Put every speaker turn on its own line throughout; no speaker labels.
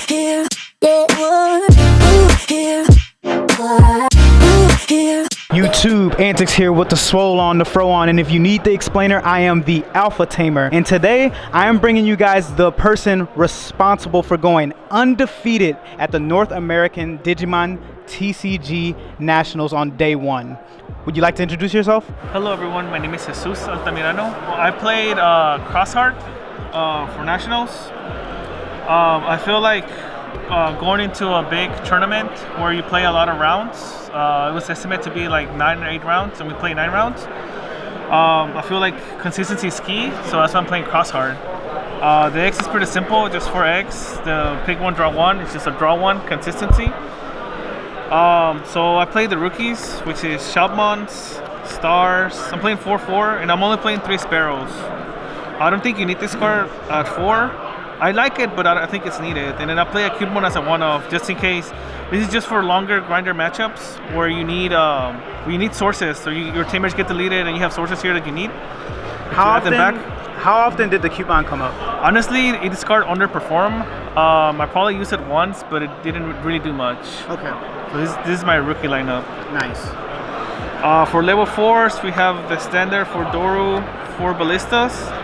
here, yeah, here, here.
YouTube Antics here with the swole on, the fro on, and if you need the explainer, I am the Alpha Tamer. And today I am bringing you guys the person responsible for going undefeated at the North American Digimon TCG Nationals on day one. Would you like to introduce yourself?
Hello everyone, my name is Jesus Altamirano. I played Crossheart for Nationals. I feel like going into a big tournament where you play a lot of rounds, it was estimated to be like 9 or 8 rounds, and we played 9 rounds. I feel like consistency is key, so that's why I'm playing Crossheart. The X is pretty simple, just 4 eggs. The pick one, draw one. It's just a draw one consistency. So I played the rookies, which is Shoutmons, Stars. I'm playing 4-4, and I'm only playing 3 Sparrows. I don't think you need this card at 4. I like it, but I think it's needed. And then I play a Cubemon as a one-off, just in case. This is just for longer grinder matchups where you need sources, so your teammates get deleted and you have sources here that you need.
How often did the Cubemon come up?
Honestly, this card underperformed. I probably used it once, but it didn't really do much.
Okay.
So this is my rookie lineup.
Nice.
For level 4s, we have the standard for Doru, 4 Ballistas.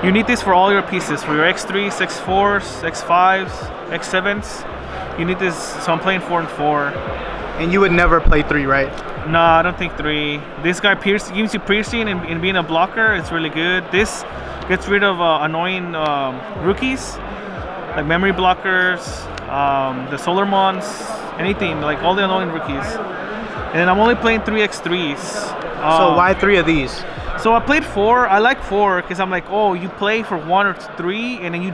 You need this for all your pieces, for your X3s, X4s, X5s, X7s. You need this, so I'm playing 4 and 4.
And you would never play 3, right?
No, I don't think 3. This guy gives you piercing and being a blocker. It's really good. This gets rid of annoying rookies, like memory blockers, the Solarmons, anything, like all the annoying rookies. And I'm only playing 3 X3s.
So why 3 of these?
So I played 4. I like 4 because I'm like, oh, you play for 1 or 3, and then you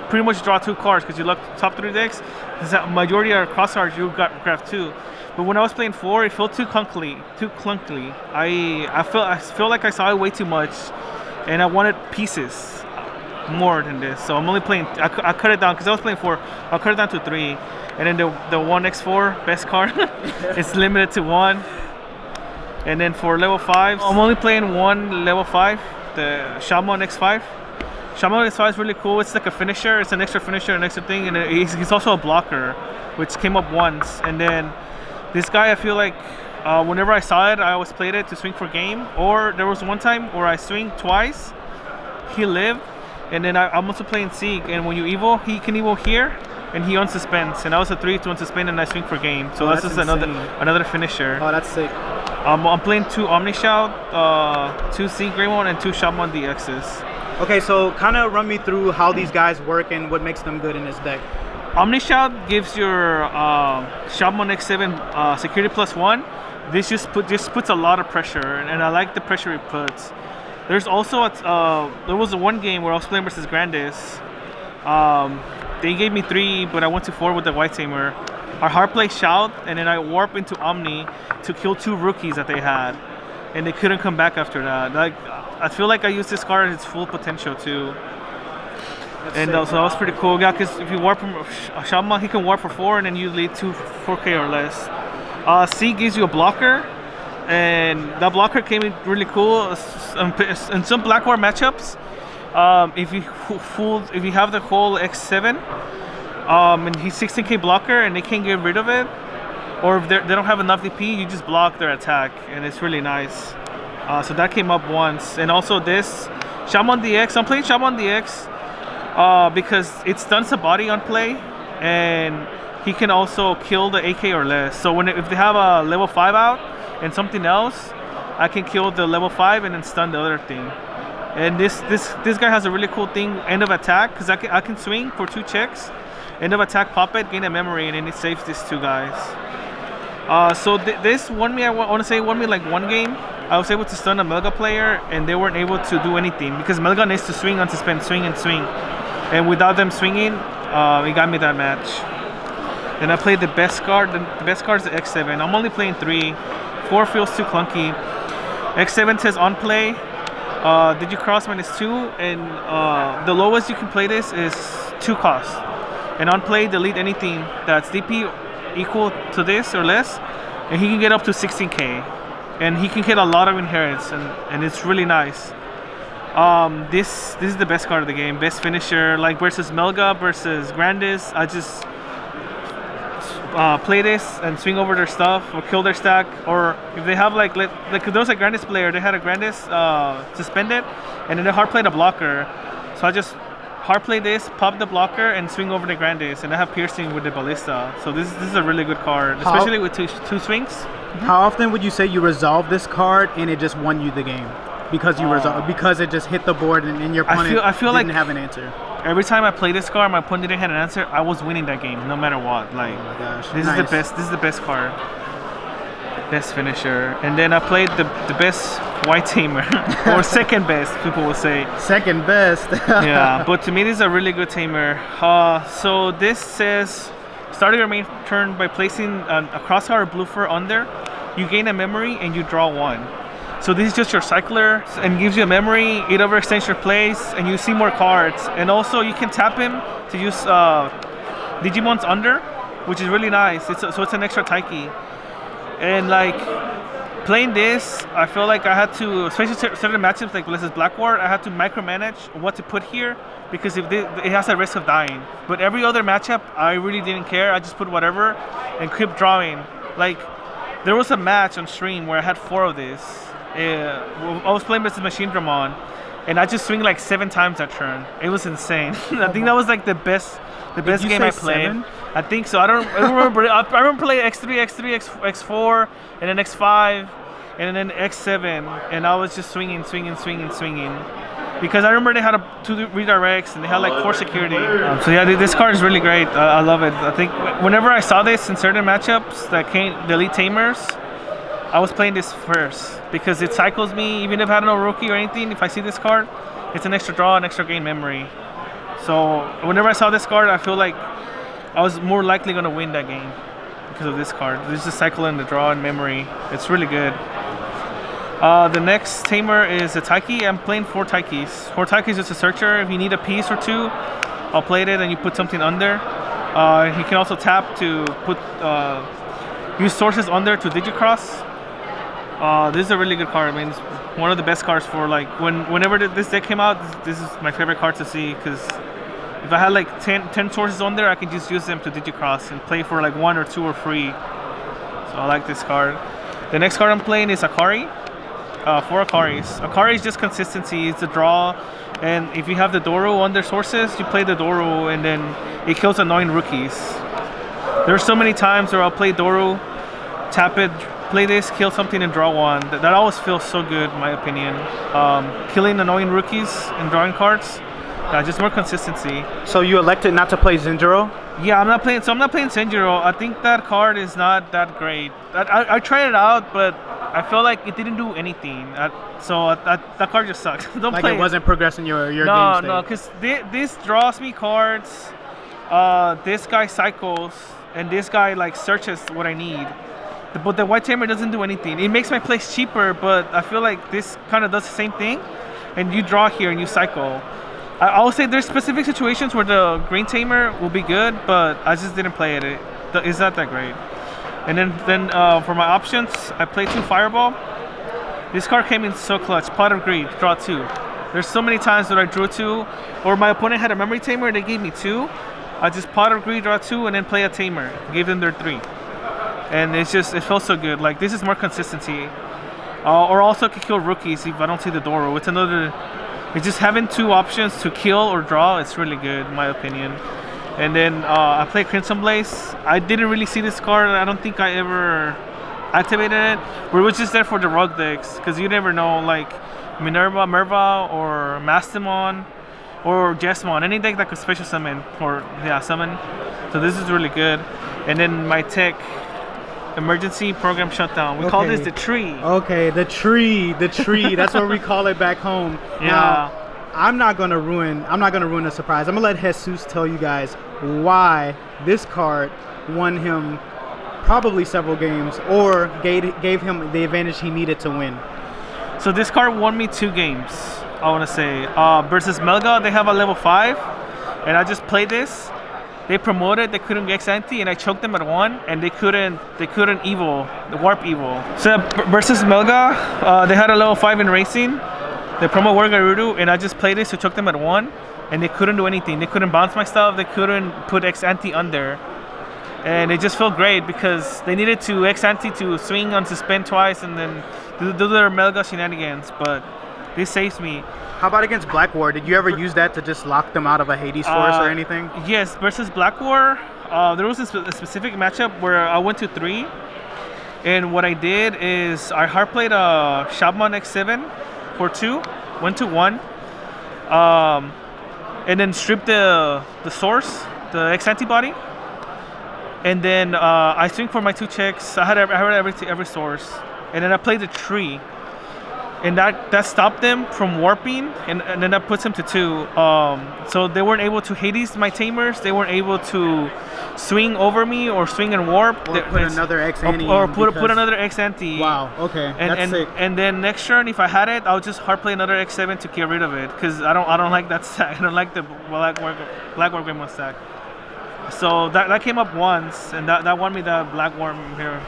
pretty much draw 2 cards because you look top 3 decks. The majority are Crosshearts, you grab 2. But when I was playing 4, it felt too clunky. I feel like I saw it way too much, and I wanted pieces more than this. So I'm only playing. I cut it down because I was playing 4. I'll cut it down to 3, and then the 1x4 best card, it's limited to 1. And then for level 5, I'm only playing 1 level 5, the Shaman X5. Shaman X5 is really cool. It's like a finisher. It's an extra finisher, an extra thing. And he's also a blocker, which came up once. And then this guy, I feel like whenever I saw it, I always played it to swing for game. Or there was one time where I swing twice. He lived. And then I'm also playing Seek. And when you evo, he can evo here. And he unsuspends. And I was a 3 to unsuspend, and I swing for game. So that's just another finisher.
Oh, that's sick.
I'm playing 2 Omni Shout, 2 Sea Greymon, and 2 Shaman DXs.
Okay, so kind of run me through how these guys work and what makes them good in this deck.
Omni Shout gives your Shaman X7 security +1. This just puts a lot of pressure, and I like the pressure it puts. There's also there was one game where I was playing versus Grandis. They gave me 3, but I went to 4 with the White Tamer. Our hard play Shout, and then I warp into Omni to kill 2 rookies that they had, and they couldn't come back after that. Like, I feel like I used this card at its full potential too. And so that was pretty cool. Yeah, because if you warp from Shaman, he can warp for 4, and then you lead to 4K or less. C gives you a blocker, and that blocker came in really cool. In some Black War matchups, if you have the whole X7. And he's 16k blocker, and they can't get rid of it, or if they don't have enough DP, you just block their attack, and it's really nice. So that came up once. And also this Shaman DX, I'm playing Shaman DX because it stuns the body on play, and he can also kill the AK or less. So if they have a level 5 out and something else, I can kill the level 5 and then stun the other thing. And this guy has a really cool thing, end of attack, because I can swing for 2 checks. End of attack, pop it, gain a memory, and then it saves these 2 guys. So this won me, I want to say, won me like 1 game. I was able to stun a Melga player, and they weren't able to do anything because Melga needs to swing, unsuspend, swing, and swing. And without them swinging, it got me that match. And I played the best card. The best card is the X7. I'm only playing 3. 4 feels too clunky. X7 says on play, did you cross -2? And the lowest you can play this is 2 cost. And on play, delete anything that's DP equal to this or less, and he can get up to 16k. And he can get a lot of inherits, and it's really nice. This is the best card of the game. Best finisher, like versus Melga versus Grandis. I just play this and swing over their stuff or kill their stack. Or if they have like there was a Grandis player, they had a Grandis suspended, and then they hard played a blocker. So I just hard play this, pop the blocker, and swing over the Grandis, and I have piercing with the ballista. So this is a really good card, especially with two swings.
How often would you say you resolved this card and it just won you the game because you because it just hit the board and your opponent
I feel
didn't
like
have an answer?
Every time I play this card, my opponent didn't have an answer. I was winning that game, no matter what. Like,
oh my gosh,
this is the best. This is the best card, best finisher. And then I played the best white tamer, or second best, people will say.
Second best.
Yeah, but to me, this is a really good tamer. So this says, starting your main turn by placing a crosshair or bloofer under, you gain a memory and you draw one. So this is just your cycler and gives you a memory. It overextends your plays and you see more cards. And also you can tap him to use Digimon's under, which is really nice. So it's an extra Taiki. And like playing this, I feel like I had to, especially certain matchups like versus Blackward, I had to micromanage what to put here because if it has a risk of dying. But every other matchup, I really didn't care. I just put whatever and keep drawing. Like there was a match on stream where I had 4 of this. I was playing versus Machine Dramon, and I just swing like 7 times that turn. It was insane. I think that was like the best game I played. 7? I think so. I don't remember. I remember playing X3, X3, X4, and then X5, and then X7, and I was just swinging. Because I remember they had 2 redirects and they had like 4 security. So yeah, this card is really great. I love it. I think whenever I saw this in certain matchups that came the Elite Tamers, I was playing this first because it cycles me. Even if I had no rookie or anything, if I see this card, it's an extra draw, an extra gain memory. So whenever I saw this card, I feel like I was more likely going to win that game because of this card. There's a cycle in the draw and memory. It's really good. The next tamer is a Taiki. I'm playing 4 Taikis. 4 Taikis is just a searcher. If you need a piece or 2, I'll play it and you put something under. He can also tap to put use sources under to Digicross. This is a really good card. I mean, it's one of the best cards for like whenever this deck came out. This is my favorite card to see because if I had like 10 sources on there, I can just use them to Digicross and play for like 1 or 2 or free. So I like this card. The next card I'm playing is Akari. 4 Akaris. Akari is just consistency. It's a draw, and if you have the Doru under sources, you play the Doru, and then it kills annoying rookies. There's so many times where I'll play Doru, tap it, play this, kill something, and draw 1. That always feels so good, in my opinion. Killing annoying rookies and drawing cards, just more consistency.
So you elected not to play Zenjiro?
Yeah, I'm not playing Zenjiro. I think that card is not that great. I tried it out, but I feel like it didn't do anything. That card just sucks. Don't
like
play
it wasn't progressing your game state.
No, because this draws me cards. This guy cycles, and this guy like searches what I need. But the white tamer doesn't do anything. It makes my place cheaper, but I feel like this kind of does the same thing. And you draw here and you cycle. I will say there's specific situations where the green tamer will be good, but I just didn't play it. It's not that great. And then for my options, I played 2 Fireball. This card came in so clutch. Pot of Greed, draw 2. There's so many times that I drew 2, or my opponent had a memory tamer and they gave me 2. I just Pot of Greed, draw 2, and then play a tamer. Gave them their 3. And it feels so good. Like this is more consistency. Or also can kill rookies if I don't see the Doru. It's just having 2 options to kill or draw. It's really good, in my opinion. And then I played Crimson Blaze. I didn't really see this card. I don't think I ever activated it. But it was just there for the rogue decks. Because you never know, like Merva, or Mastamon, or Jesmon. Any deck that could special summon. Summon. So this is really good. And then my tech, Emergency Program Shutdown. We call this the tree.
Okay, the tree. That's what we call it back home.
Yeah.
Now, I'm not gonna ruin the surprise. I'm gonna let Jesus tell you guys why this card won him probably several games, or gave him the advantage he needed to win.
So this card won me 2 games, I want to say. Versus Melga, they have a level 5, and I just played this. They promoted, they couldn't get anti, and I choked them at 1, and they couldn't evil, the warp evil. So versus Melga, they had a level 5 in racing. the promo word Garudu, and I just played it to choke them at 1, and they couldn't do anything. They couldn't bounce my stuff. They couldn't put X ante under, and it just felt great because they needed to X ante to swing on suspend twice and then do their Melga shenanigans. But this saves me.
How about against Black War? Did you ever use that to just lock them out of a Hades Force or anything?
Yes, versus Black War, there was a specific matchup where I went to 3, and what I did is I hard played a Shabman X7 for 2, went to 1, and then stripped the source, the X antibody, and then I swing for my 2 checks. I had every source, and then I played the tree. And that stopped them from warping, and then that puts them to 2. So they weren't able to Hades my tamers. They weren't able to swing over me or swing and warp.
Or put another X ante.
Or put another X ante.
Wow. Okay. That's sick.
And then next turn, if I had it, I'll just hard play another X7 to get rid of it, because I don't like that stack. I don't like the Black War Greymon stack. So that came up once, and that won me the Black War here.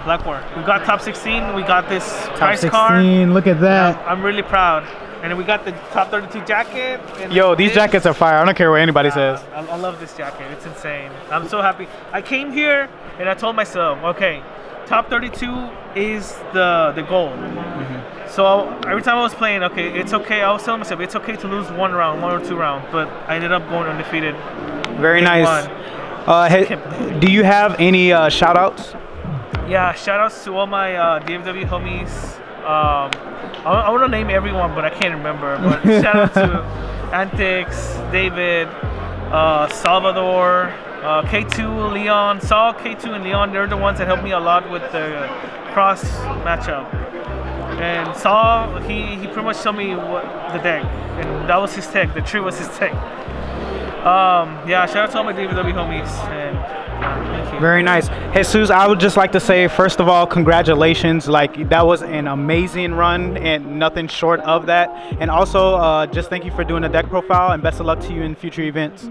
Black War. We got top 16. We got this prize card.
Look at that.
I'm really proud. And then we got the top 32 jacket.
Yo, these jackets are fire. I don't care what anybody says.
I love this jacket. It's insane. I'm so happy. I came here and I told myself, okay, top 32 is the goal. Mm-hmm. So every time I was playing, okay, it's okay. I was telling myself it's okay to lose 1 or 2 rounds, but I ended up going undefeated.
Very nice. Do you have any shout outs?
Yeah, shout outs to all my DFW homies. I want to name everyone, but I can't remember. But shout out to Antics, David, Salvador, K2, Leon. Saul, K2, and Leon, they're the ones that helped me a lot with the cross matchup. And Saul, he pretty much showed me what the deck, and that was his tech. The tree was his tech. Yeah, shout out to all my DFW homies, and thank you.
Very nice. Jesus, I would just like to say, first of all, congratulations. Like, that was an amazing run and nothing short of that. And also, just thank you for doing the deck profile, and best of luck to you in future events.